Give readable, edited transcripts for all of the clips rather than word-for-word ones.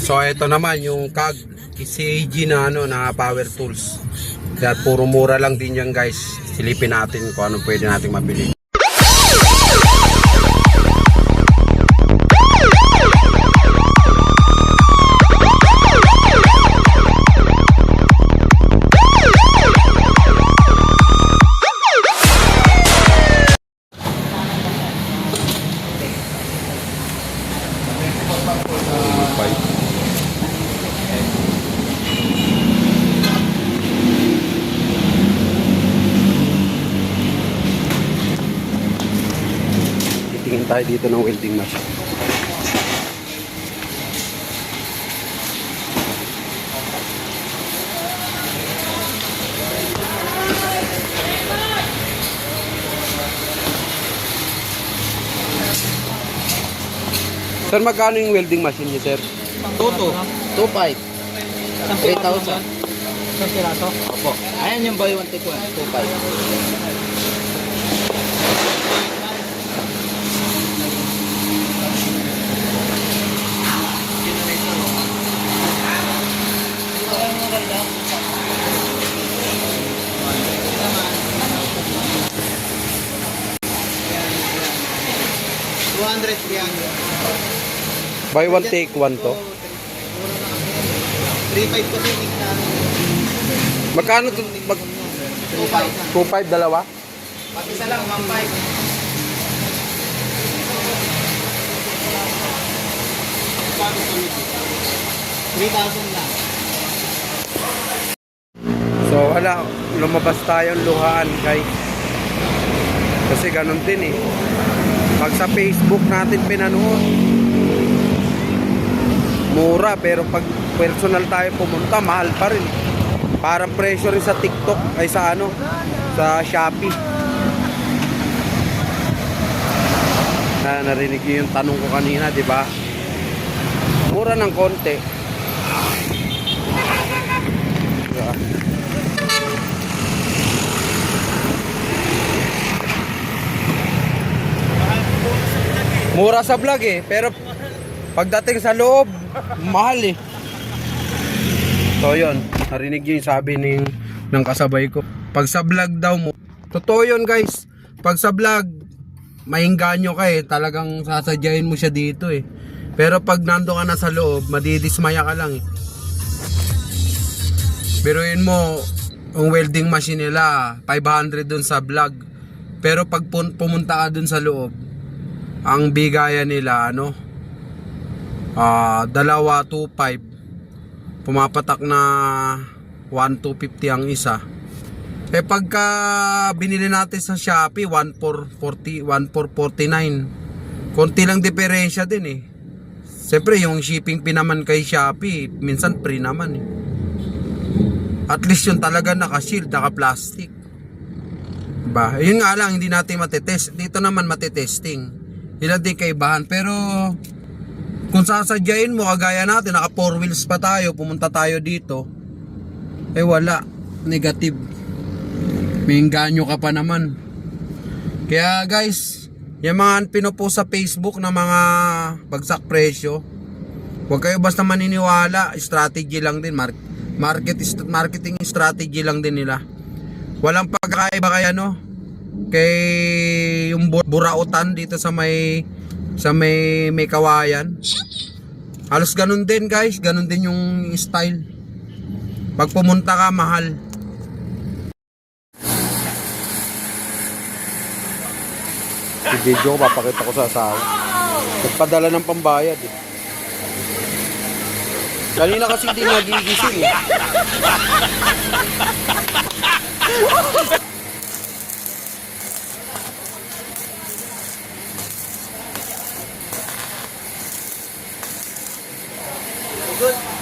So ito naman yung CAG CAG na na power tools. Kaya puro mura lang din yan guys. Silipin natin kung ano pwede nating mabili. Tingin tayo dito ng welding machine. Sir, magkano yung welding machine niyo, sir? 2.5. 3,000. Isang piraso? Opo. Ayan yung buy one take one. 2.5. Buy one take one to. 3.5 kasi Magkano to? 2.5 dalawa? pati isa lang, 1.5. $3,000 lang. So wala, lumabas tayong luhaan guys. Kasi ganun din eh. Pag sa Facebook natin pinanood, mura, pero pag personal tayo pumunta, mahal pa rin. Parang presyo rin sa TikTok, ay sa ano, sa Shopee. Narinig niyo yung tanong ko kanina, di ba? Mura ng konti. Diba? Mura sa vlog eh, pero pagdating sa loob, mahal eh. So yun, narinig niyo yung sabi ng kasabay ko. Pag sa vlog daw mo, totoo yun guys. Pag sa vlog, maingganyo ka eh, talagang sasadyain mo siya dito eh. Pero pag nando ka na sa loob, madidismaya ka lang eh. Biruin mo, ang welding machine nila, 500 dun sa vlog. Pero pag pumunta ka dun sa loob, ang bigayan nila, ano, 2.5, pumapatak na 1,250 ang isa. Eh pagka binili natin sa Shopee, 1,449. Konti lang diferensya din eh. Siyempre yung shipping fee naman kay Shopee, minsan free naman eh. At least yung talaga naka-shield, naka-plastic. Diba? Yun nga lang, hindi natin matetest. Dito naman matetesting. Ilan din kaibahan. Pero kung sasadyain mo, kagaya natin, naka 4 wheels pa tayo, pumunta tayo dito, eh wala, negative. May inganyo ka pa naman. Kaya guys, yung mga pinupost sa Facebook na mga bagsak presyo, huwag kayo basta maniniwala. Strategy lang din, marketing strategy lang din nila. Walang pagkakaiba kay ano, kay yung burautan dito sa may kawayan. Halos ganun din guys, ganun din yung style. Pag pumunta ka, mahal. Yung video ko papakita ko sa asawa. Nagpadala ng pambayad eh. Kanina kasi hindi nagigising eh.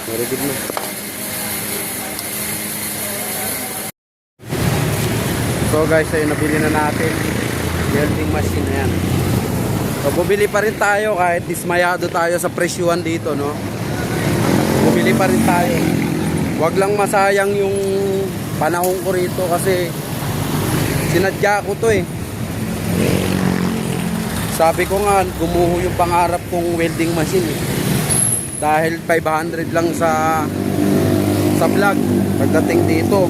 Very good na. So guys, ayun, nabili na natin welding machine na yan. So bumili pa rin tayo kahit dismayado tayo sa presyuhan dito, no? Bumili pa rin tayo. Huwag lang masayang yung panahon ko rito kasi sinadya ko to eh. Sabi ko nga, gumuho yung pangarap kong welding machine eh. dahil 500 lang sa vlog. Pagdating dito,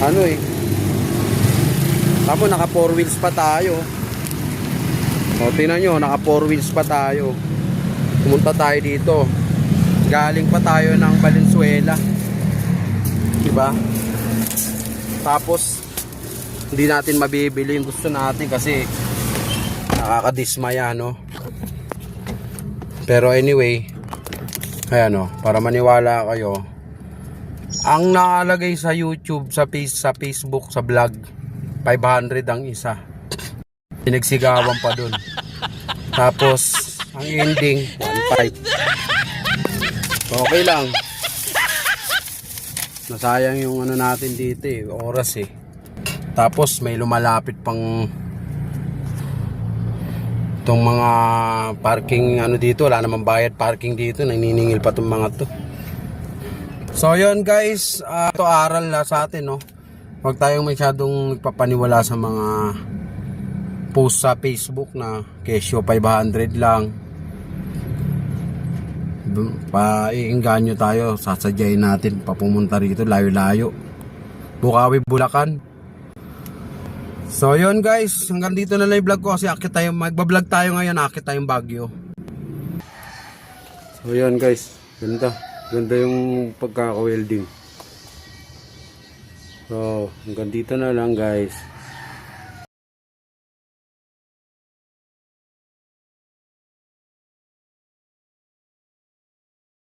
ano eh, tapos naka 4 wheels pa tayo. O tingnan nyo, naka 4 wheels pa tayo. Pumunta tayo dito, galing pa tayo ng Valenzuela, diba? Tapos hindi natin mabibili yung gusto natin kasi nakakadismaya, no? Pero anyway, ayan o, para maniwala kayo, ang nakalagay sa YouTube, sa Facebook, sa vlog, 500 ang isa. Pinagsigawan pa dun. Tapos ang ending 1.5. Okay lang. Nasayang yung ano natin dito eh, oras eh. Tapos may lumalapit pang itong mga parking ano dito, wala namang bayad parking dito, naniningil pa itong mga to. So yun guys, ito aral na sa atin, no. Huwag tayong masyadong nagpapaniwala sa mga post sa Facebook na kesyo 500 lang. Paiinganyo tayo, sasadyain natin papumunta rito layo-layo, Bukawi, Bulacan. So yun guys, hanggang dito na lang yung vlog ko kasi akit tayo, magbablog tayo ngayon, akit tayong Baguio. So yun guys, ganda yung pagkaka-welding. So hanggang dito na lang guys.